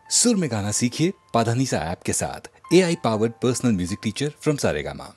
सुर में गाना सीखिए पाधानीसा ऐप के साथ। AI powered personal music teacher from Saregama.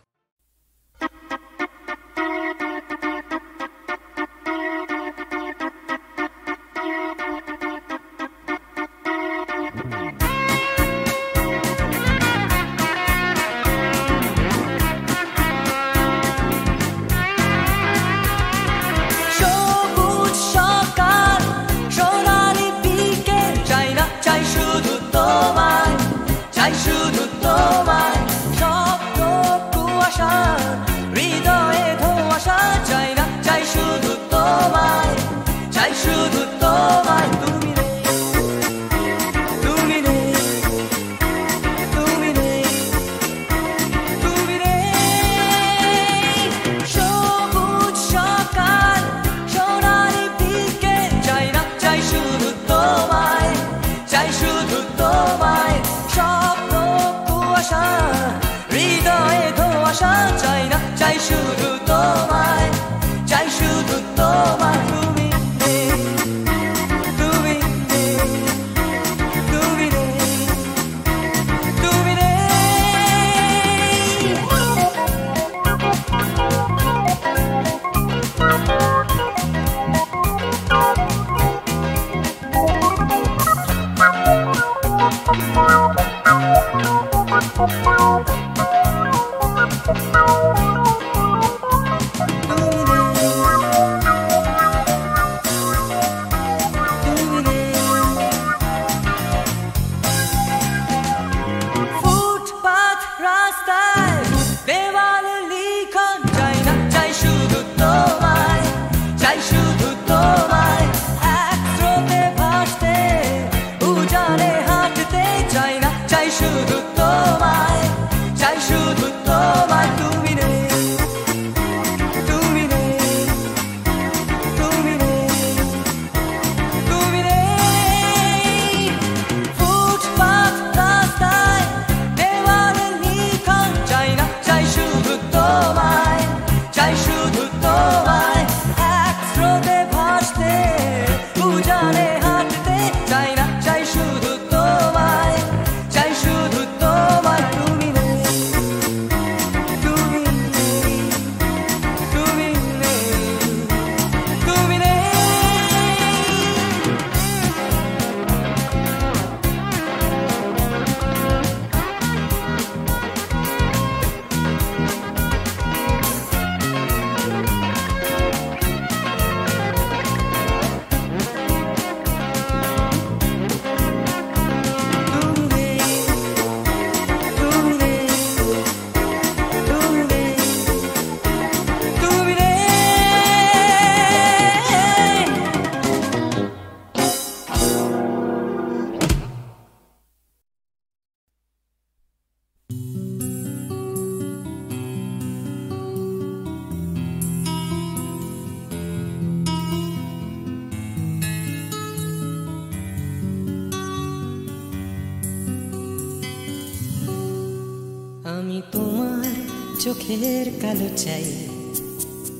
চোখের কালো চাই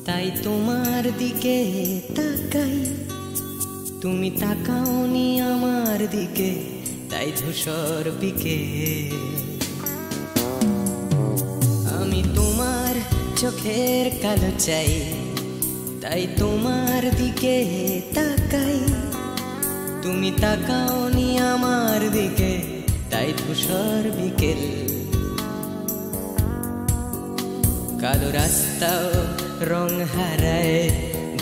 তাই তোমার দিকে তাকাই, তুমি তাকাওনি আমার দিকে তাই ধূসর বিকেল। আমি তোমার চোখের কালো চাই তাই তোমার দিকে তাকাই, তুমি তাকাওনি আমার দিকে তাই ধূসর বিকেল। কালো রাস্তাও রং হারায়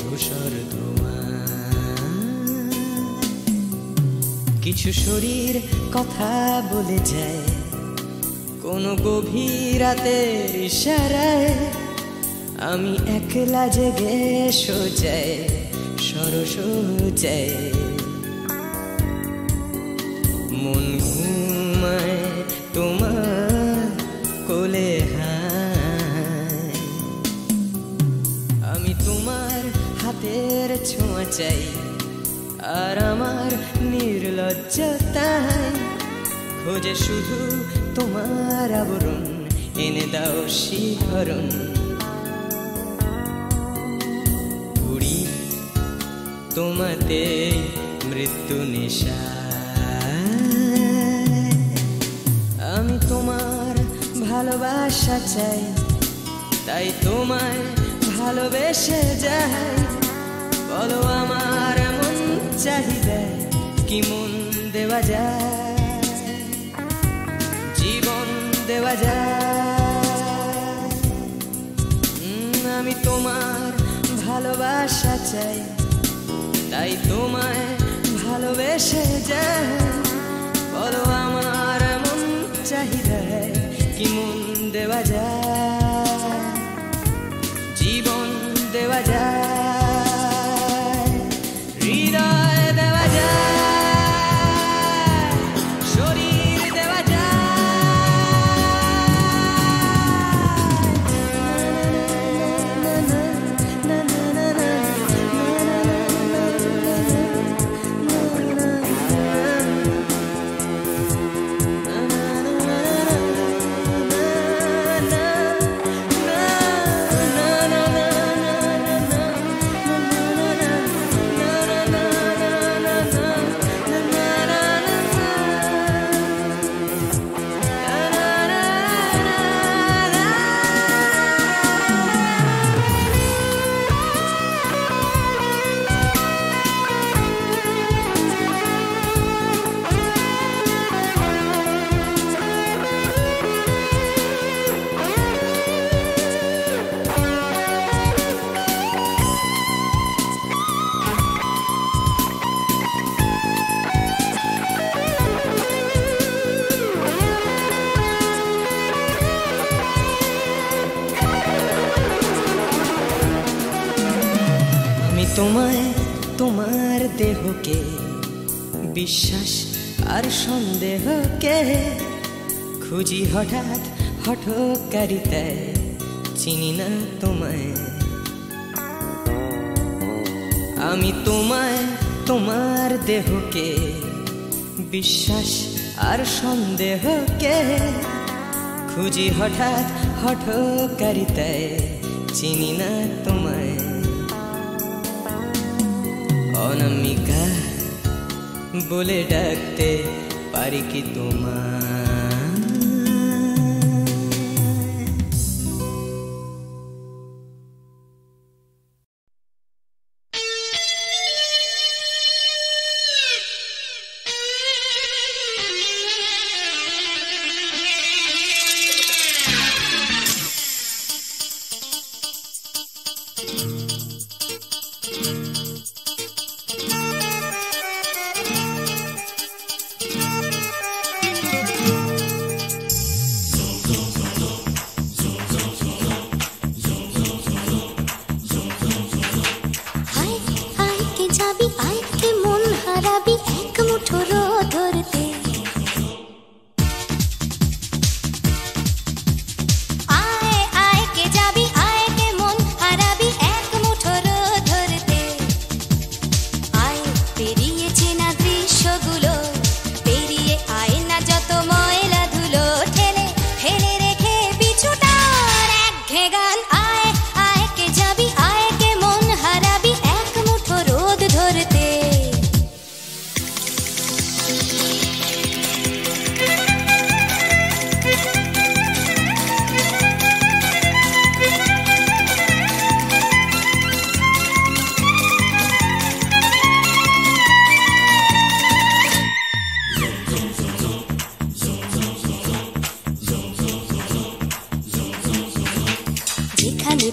ধূসর ধোঁয়া, কিছু শরীর কথা বলে যায় কোনো গভীর রাতের ইশারায়। আমি একলা জেগে সোজায় সরস যায়, মন ঘুমায় তোমার কোলে হায়। আমি তোমার হাতের ছোঁয়া চাই আর আমার নির্লজ্জতায় খোঁজে শুধু তোমার আবরণ, এনে দাও শিহরণ। উড়ি তোমাতে মৃত্যু নেশায়। ভালোবাসা চাই, তাই তোমায় ভালোবেসে যাই। বলো আমার এমন চাহিদা কি মন দেওয়া যায়, জীবন দেওয়া যায়। আমি তোমার ভালোবাসা চাই, তাই তোমায় ভালোবেসে যাই। বলো আমার এমন চাহিদা কি মন দেওয়া যায়, জীবন দেওয়া যায়, হৃদয় দেওয়া যায়, শরীর দেওয়া তোমায়, তোমার দেহকে বিশ্বাস আর সন্দেহকে খুঁজি হঠাৎ হঠকারিতায়, চিনি না তোমায়। আমি তোমায়, তোমার দেহকে বিশ্বাস আর সন্দেহকে খুঁজি হঠাৎ হঠকারিতায়, চিনি না তোমায়। অনামিকা বলে ডাকতে পারি কি তোমায়?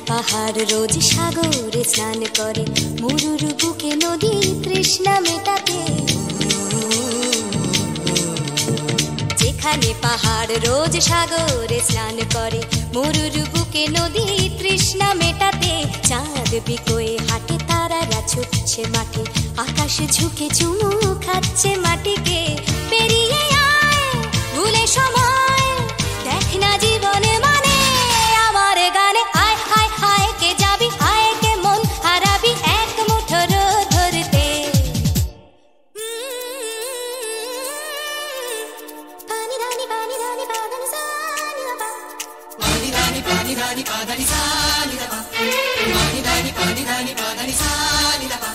পাহাড় রোজ সাগরে স্নান করে, মরুর বুকে নদী তৃষ্ণা মেটাতে। যেখানে পাহাড় রোজ সাগরে স্নান করে, মরুর বুকে নদী তৃষ্ণা মেটাতে। চাঁদ বিকোয়ে হাটে, তারারা ছুটছে মাঠে, আকাশ ঝুঁকে চুমু খাচ্ছে মাটিকে। পেরিয়ে আয় ভুলে সময়, দেখ না জীবনে মানে আমার গানে। আয় হায় হায় কে যাবি, আয় কে মন হারাবি এক মুঠো রোদ ধরতে। পানি রানি পানি রানি পাদানি সানি রাবা, পানি রানি পাদানি সানি রাবা, পানি রানি পাদানি সানি রাবা।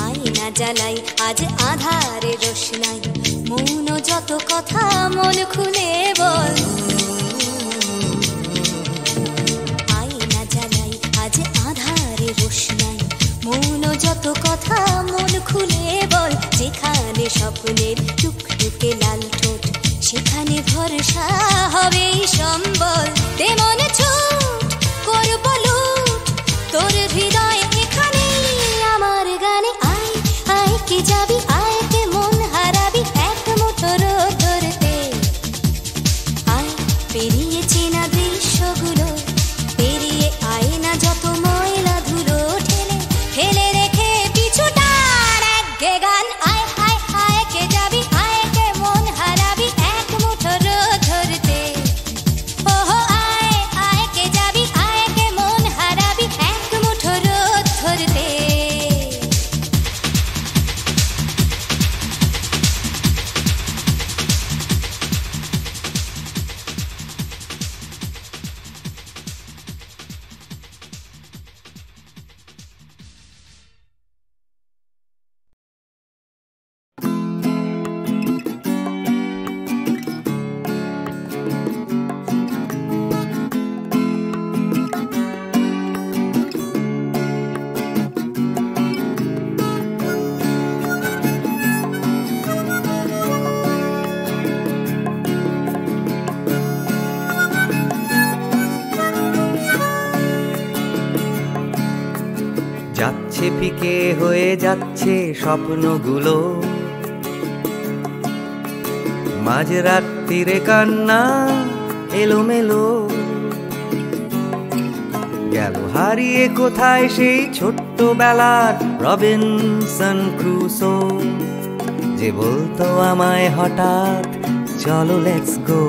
আয় আয়না জ্বালাই আজ আধারে রোশনাই, মন যত কথা মন খুলে বল। আয়না জ্বালাই আজ আধারে রোশনাই, মন যত কথা মন খুলে বল। যেখানে স্বপ্নের টুকটুকে লাল ঠোঁট, সেখানে ভরসা হবে সম্বল। তেমন ছুট করব লুট তোর হৃদয় এখানে আমার গানে। আয় আয় কে যাবি, আয় কে মন হারাবি এক মুঠো রোদ ধরতে। আয় পেরিয়ে চেনা দৃশ্যগুলো, পেরিয়ে আয় না যত ময়লা ধুলো, ঠেলে ফেলে রেখে পিছুটার এক গান। আয় আয় আয় কে যাবি, আয় কে মন হারাবি এক মুঠো রোদ ধরতে। ওহো আয় আয় কে যাবি, আয় কে মন হারাবি এক মুঠো রোদ ধরতে। যাচ্ছে ফিকে হয়ে যাচ্ছে স্বপ্নগুলো, মাঝরাত্রিরে কান্না এলোমেলো। গেল হারিয়ে কোথায় সেই ছোট্টবেলার রবিনসন ক্রুসো, যে বলতো আমায় হঠাৎ চলো লেটস গো।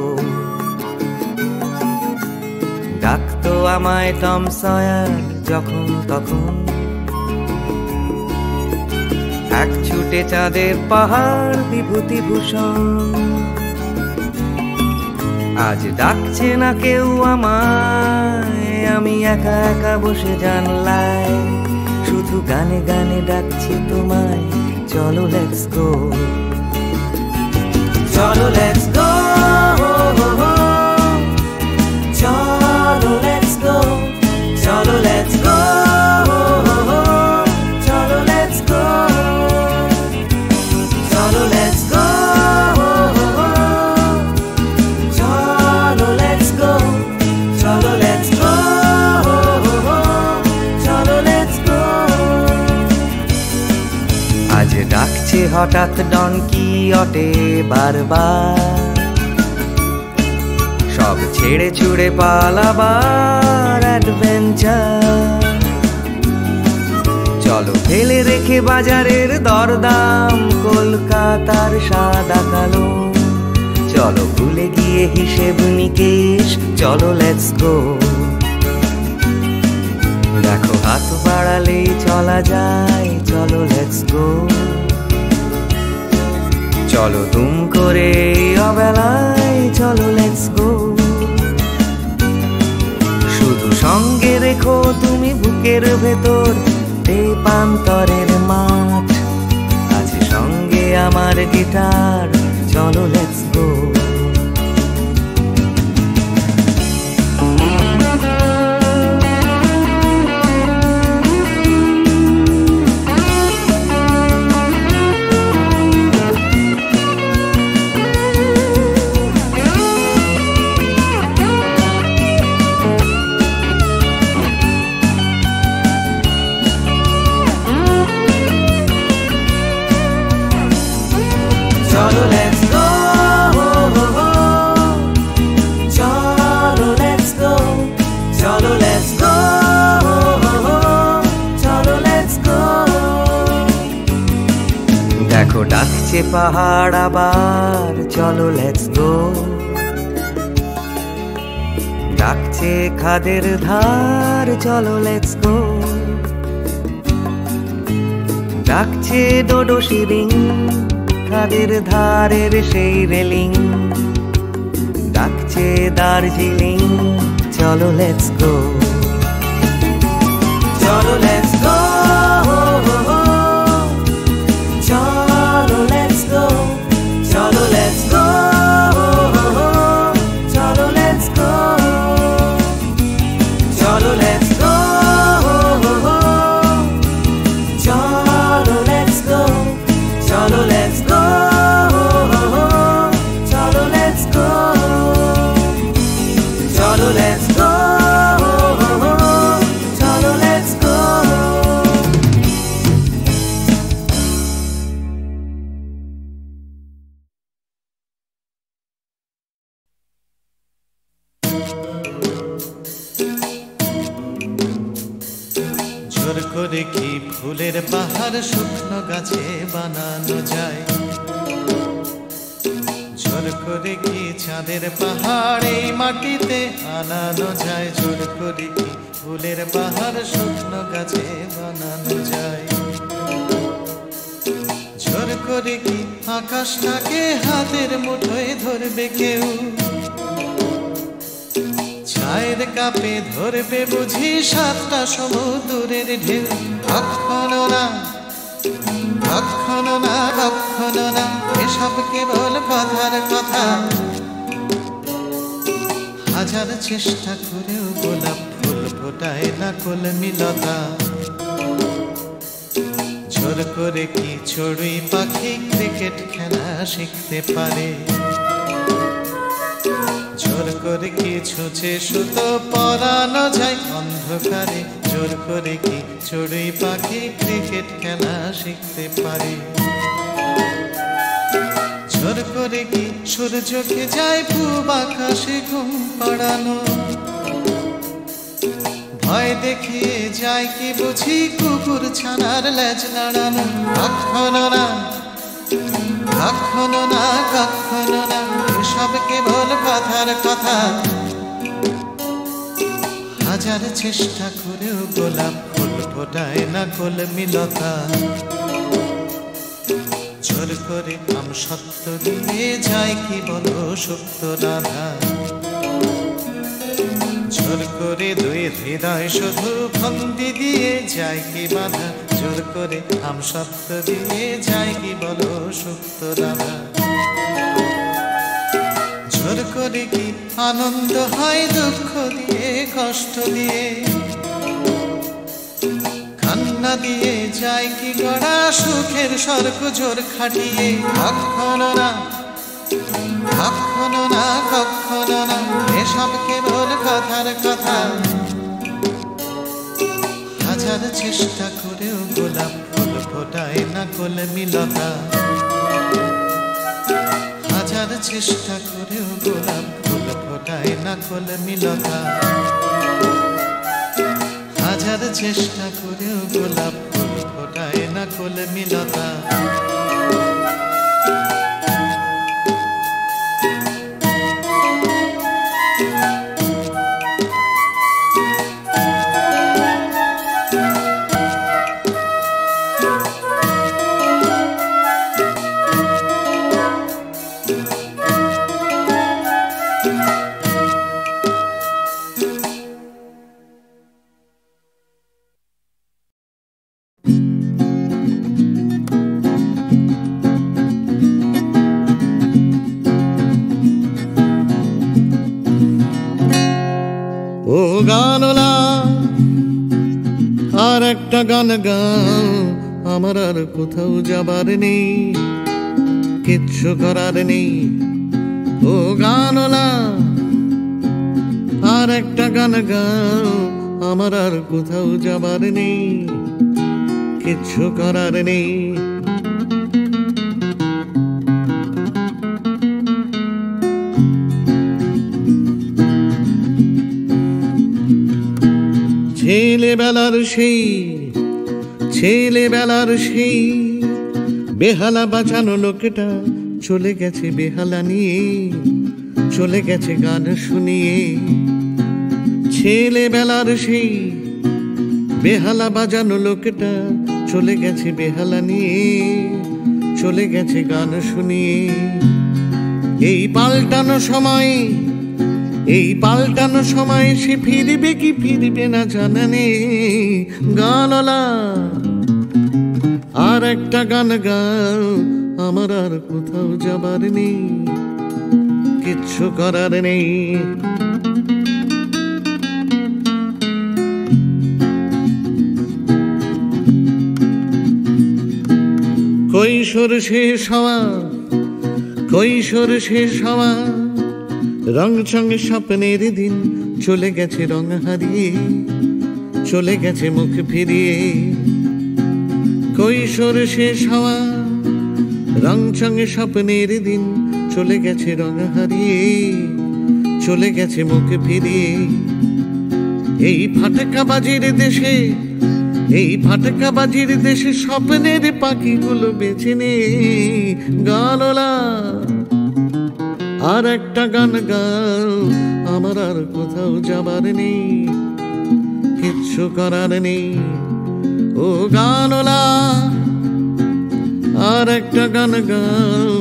ডাকতো আমায় টম সয়ার যখন তখন, এক ছুটে চাঁদের পাহাড় বিভূতিভূষণ। আজ ডাকছে না কেউ আমায়, আমি একা একা বসে জানলায়, শুধু গানে গানে ডাকছি তোমায় চলো লেটস গো। চলো লেটস গো, চলো লেটস গো, চলো লেটস গো, চলো লেটস গো, চলো লেটস গো, চলো লেটস গো, চলো লেটস গো, চলো লেটস গো। আজ ডাকছে হঠাৎ ডন কিহটে বারবার, সব ছেড়ে ছুড়ে পালাবার অ্যাডভেঞ্চার। চলো ফেলে রেখে বাজারের দরদাম, কলকাতার সাদা কালো। চলো ভুলে গিয়ে হিসেব নিকেশ, চলো লেটস গো। দেখো হাত বাড়ালেই চলা যায়, চলো লেটস গো। চলো দুম করে অবেলায়, চলো লেটস গো। শুধু সঙ্গে রেখো তুমি বুকের ভেতর দেবান্তরের মাঠ, আছে সঙ্গে আমার গিটার, চলো let's go. Cholo, let's go. Cholo, let's go. Cholo, let's go. Cholo, let's go. দেখো ডাকছে পাহাড় আবার, চলো লেটস গো। ডাকছে খাদের ধার, চলো লেটস গো। ডাকছে ডোডো শিরিং, খাদের ধারের সেই রেলিং। ডাকছে দার্জিলিং, চলো লেটস গো। চলো লেটস গো, করে কি ফুলের পাহাড় শুকনো গাছে বানানো যায়, জোর করে কি চাঁদের পাহাড় এই মাটিতে আনানো যায়, জোর করে কি ফুলের পাহাড় শুকনো গাছে বানানো যায়, জোর করে কি আকাশটাকে হাতের মুঠোয় ধরবে কেউ, চায়ের কাপে ধরবে বুঝি সাতটা সমুদ্রের ঢেউ। কখনো না কখনো না কখনো না এসব কেবল কথার কথা, হাজার চেষ্টা করেও গোলাপ ফুল ফোটায় না কলমিলতা, জোর করে কি চড়ুই পাখি ক্রিকেট খেলা শিখতে পারে, জোর করে কি ছুঁচে সুতো পরানো যায় অন্ধকারে, জোর করে কি চড়ুই পাখি ক্রিকেট খেলা শিখতে পারে, জোর করে কি সূর্যকে যায় পূব আকাশে ঘুম পাড়ানো, ভয় দেখিয়ে যায় কি বুঝি কুকুর ছানার লেজ নাড়ানো। কখনো না কখনো না কখনো না এসব কেবল কথার কথা, হাজার চেষ্টা করেও গোলাপ ফুল ফোটায় না কলমিলতা, জোর করে আম সত্য দিয়ে যায় কি বলো সুপ্ত রাধা, জোর করে দুই হৃদয় শুধু ফন্দি দিয়ে যায় কি বাধা, জোর করে আম সত্য দিয়ে যায় কি বলো সুপ্ত রাধা, জোর করে কি আনন্দ হয় দুঃখ দিয়ে কষ্ট দিয়ে, কান্না দিয়ে যায় কি গড়া সুখের স্বর্গ জোর খাটিয়ে। কখনো না কখনো না কখনো না এসব কেবল কথার কথা, হাজার চেষ্টা করেও গোলাপ ফুল ফোটায় না কলমিলতা, হাজার চেষ্টা করেও গোলাপ ফুল ফোটায় না কলমিলতা, হাজার চেষ্টা করেও গোলাপ ফুল ফোটায় না কলমিলতা। ও গানলা আর একটা গান গাও, আমার আর কোথাও যাবার নেই, কিচ্ছু করার নেই। ও গানলা আর একটা গান গাও, আমার আর কোথাও যাবার নেই, কিচ্ছু করার নেই। ছেলেবেলার সেই বেহালা বাঁচানো লোকটা চলে গেছে বেহালা নিয়ে, চলে গেছে গান শুনিয়ে। ছেলেবেলার সেই বেহালা বাজানো লোকটা চলে গেছে বেহালা নিয়ে, চলে গেছে গান শুনিয়ে। এই পাল্টানো সময় সে ফিরবে কি ফিরবে না জানা নেই। গানলা আর একটা গান গাও, আমার আর কোথাও যাবার নেই, কিচ্ছু করার নেই। কৈশোর শেষ হওয়া রং চঙে স্বপ্নের দিন চলে গেছে রং হারিয়ে, চলে গেছে মুখ ফিরিয়ে। কৈশোর শেষ হওয়া রং চঙে স্বপ্নের দিন চলে গেছে রং হারিয়ে, চলে গেছে মুখ ফিরিয়ে। এই ফাটকা বাজির দেশে এই ফাটকা বাজির দেশে স্বপ্নের পাখিগুলো বেছে নে গানলা। আর একটা গান গাও, আমার আর কোথাও যাবার নেই, কিচ্ছু করার নেই ও গানলা। আর একটা গান গাও,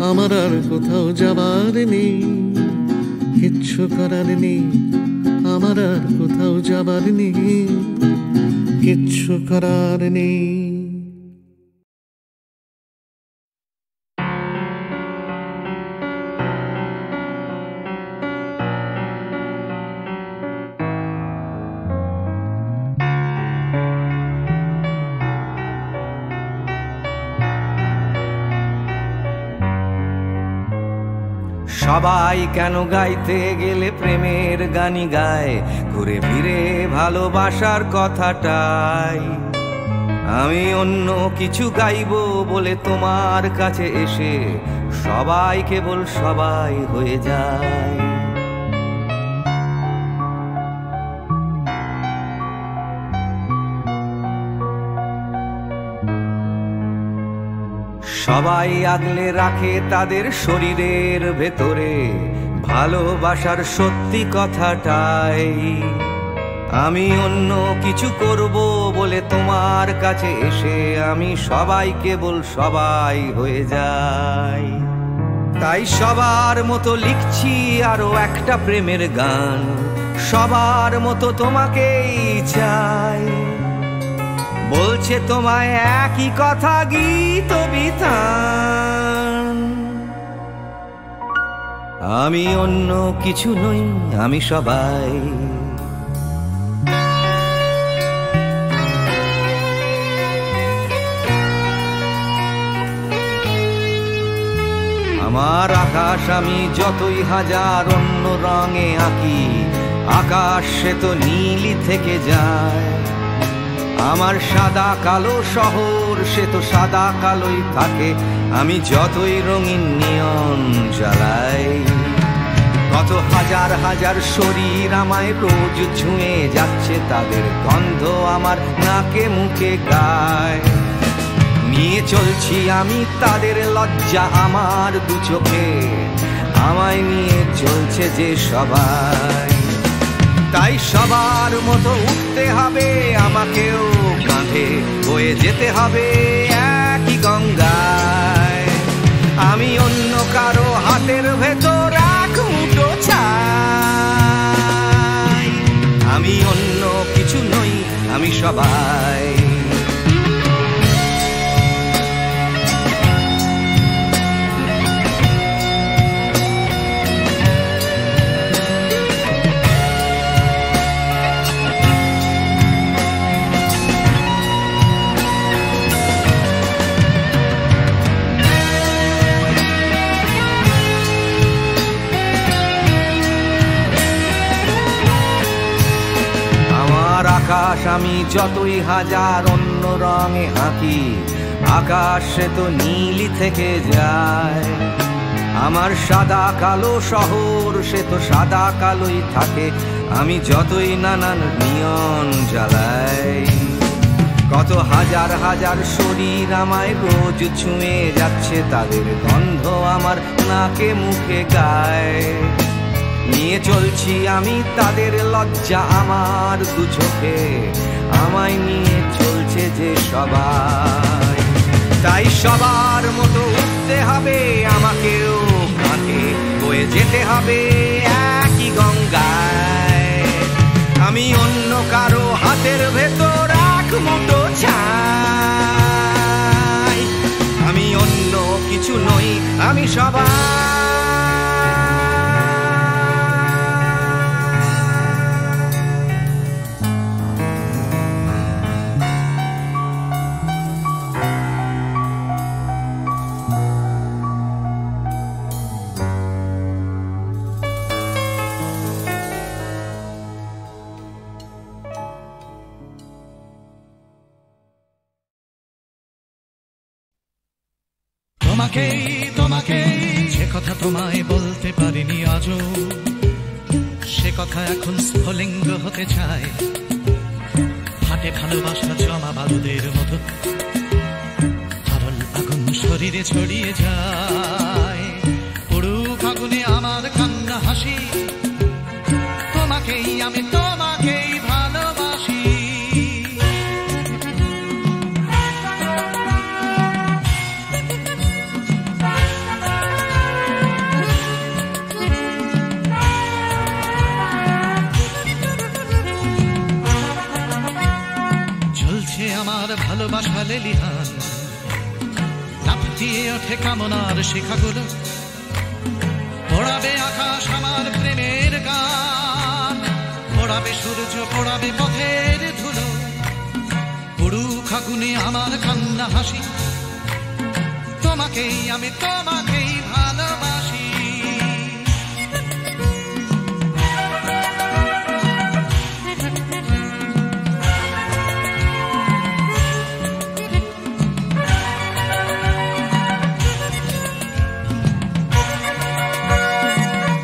আমার আর কোথাও যাবার নেই, কিচ্ছু করার নেই, আমার আর কোথাও যাবার নেই, কিচ্ছু করার নেই। সবাই কেন গাইতে গেলে প্রেমের গানই গায়, ঘুরে ফিরে ভালোবাসার কথাটাই। আমি অন্য কিছু গাইবো বলে তোমার কাছে এসে সবাই কেবল সবাই হয়ে যায়। সবাই আগলে রাখে তাদের শরীরের ভেতরে ভালোবাসার সত্যি কথাটাই। আমি অন্য কিছু করব বলে তোমার কাছে এসে আমি সবাই কেবল সবাই হয়ে যাই। তাই সবার মতো লিখছি আরো একটা প্রেমের গান, সবার মতো তোমাকেই চাই। বলছে তোমায় একই কথা গীত বিতান। আমি অন্য কিছু নই, আমি সবাই। আমার আকাশ আমি যতই হাজার অন্য রঙে আঁকি, আকাশ সে তো নীলই থেকে যায়। আমার সাদা কালো শহর সে তো সাদা কালোই থাকে, আমি যতই রঙিন নিয়ন জ্বালাই। কত হাজার হাজার শরীর আমায় রোজ ছুঁয়ে যাচ্ছে, তাদের গন্ধ আমার নাকে মুখে গায়। নিয়ে চলছি আমি তাদের লজ্জা আমার দু চোখে, আমায় নিয়ে চলছে যে সবাই। তাই সবার মতো উঠতে হবে আমাকেও, কাঁধে বয়ে যেতে হবে একই গঙ্গায়। আমি অন্য কারো হাতের ভেতর এক মুঠো চাই। আমি অন্য কিছু নই, আমি সবাই। আকাশ আমি যতই হাজার অন্য রঙে আঁকি, আকাশ সে তো নীলই থেকে যায়। আমার সাদা কালো শহর সে তো সাদা কালোই থাকে, আমি যতই নানান নিয়ন জ্বালাই। কত হাজার হাজার শরীর আমায় রোজ ছুঁয়ে যাচ্ছে, তাদের গন্ধ আমার নাকে মুখে গায়। নিয়ে চলছি আমি তাদের লজ্জা আমার দু চোখে, আমায় নিয়ে চলছে যে সবাই। তাই সবার মতো উঠতে হবে আমাকেও, কাঁধে বয়ে যেতে হবে একই গঙ্গায়। আমি অন্য কারো হাতের ভেতর এক মুঠো চাই। আমি অন্য কিছু নই, আমি সবাই। তোমাকে যে কথা তোমায় বলতে পারিনি আজও, সে কথা এখন স্ফুলিঙ্গ হতে চায়। হাটে ভালোবাসা জমা বালুদের মতো আরল আগুন শরীরে ছড়িয়ে যায় পুরুক আগুনে আমার কান্না হাসি তোমাকেই আমি তোমাকেই ভালোবাসি ঝুলছে আমার ভালোবাসা লেলিহান লাফ দিয়ে ওঠে কামনার শিখাগুলো পোড়াবে আকাশ আমার প্রেমের গান পোড়াবে সূর্য পোড়াবে পথের ধুলো পুরুক আগুনে আমার কান্না হাসি তোমাকেই আমি তোমাকেই ভালোবাসি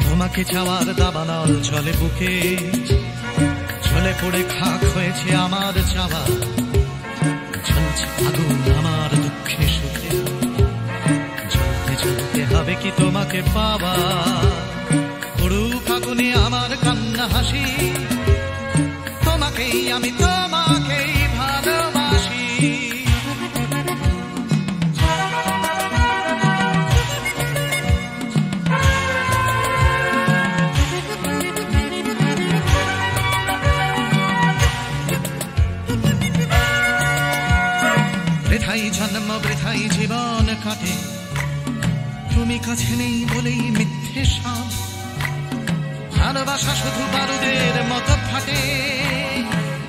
তোমাকে চাওয়ার দাবানল চলে বুকে চলে পড়ে খাক হয়েছে আমার চাওয়া জ্বলছে আগুন আমার দুঃখে সুখে জ্বলতে জ্বলতে হবে কি তোমাকে পাওয়া পুরুক আগুনে আমার কান্না হাসি তোমাকেই আমি তোমাকেই ভালোবাসি বৃথাই জন্ম বৃথাই জীবন কাটে তুমি কাছে নেই বলেই মিথ্যে সব ভালোবাসা শুধু বারুদের মতো ফাটে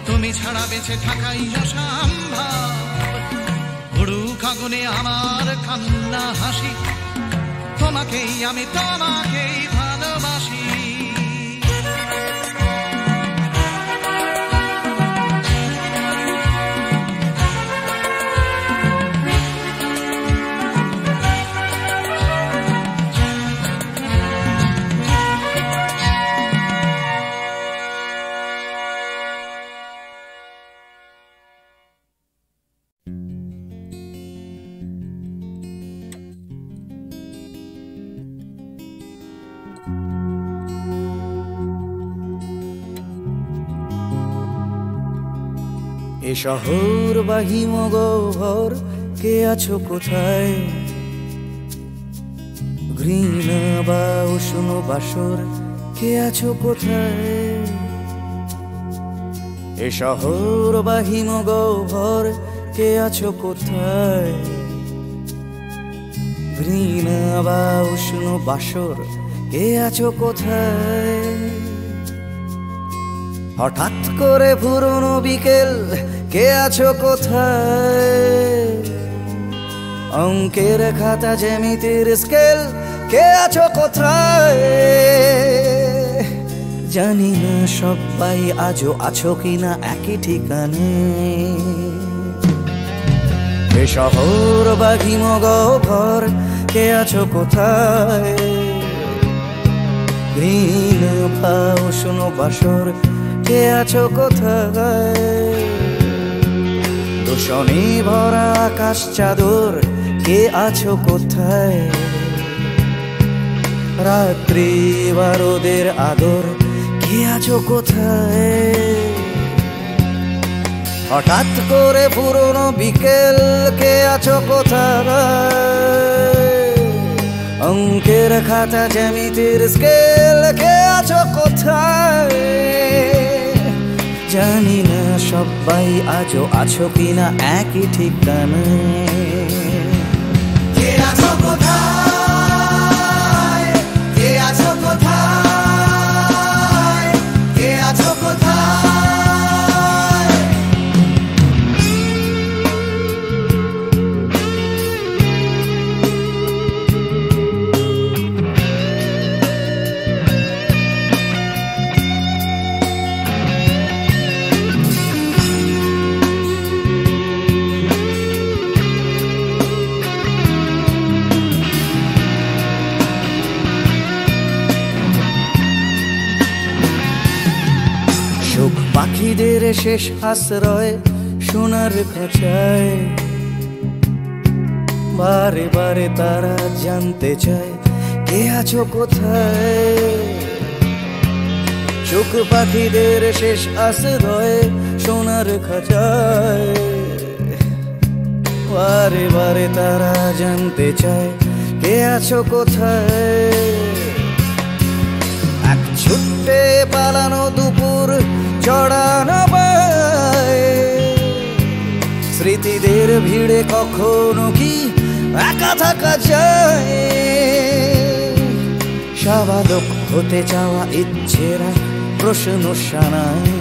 তুমি ছাড়া বেঁচে থাকাই অসম্ভব পুরুক আগুনে আমার কান্না হাসি তোমাকেই আমি তোমাকেই ভালোবাসি এ শহর বা হিমগহ্বর কে আছো কোথায় ঘৃণা বা উষ্ণ বাসর কে আছো কোথায় এ শহর বা হিমগহ্বর কে আছো কোথায় ঘৃণা বা উষ্ণ বাসর কে আছো কোথায় হঠাৎ করে পুরনো বিকেল কে আছো কোথায় অঙ্কের খাতা জ্যামিতির স্কেল কে আছো কোথায় জানি না সবাই আজও আছো কিনা একই ঠিকানে এ শহর বা হিমগহ্বর কে আছো কোথায় ঘৃণ বা উষ্ণ বাসর কে আছো কোথায় দূষণে ভরা আকাশ চাদর কে আছো কোথায় রাত্রি বারোদের আদর কে আছো কোথায় হঠাৎ করে পুরনো বিকেল কে আছো কোথায় অঙ্কের খাতা জ্যামিতির স্কেল কে আছো কোথায় জানি না সবাই আজও আছো কিনা একই ঠিকানায় কে আছো কোথায় কে আছো কোথায় কে আছো কোথায় শেষ আশ্রয় সোনার খাঁচায়। বারে বারে তারা জানতে চায় কে আছো কোথায়। চোখ পাখিদের শেষ আশ্রয় সোনার খাঁচায়। বারে বারে তারা জানতে চায় কে আছো কোথায়। এক ছুটে পালানো দুপুর চড়ানো পায়। স্মৃতিদের ভিড়ে কখনো কি একা থাকা যায়। স্বাভাবিক হতে চাওয়া ইচ্ছেরা প্রশ্ন শানায়।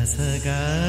सा गा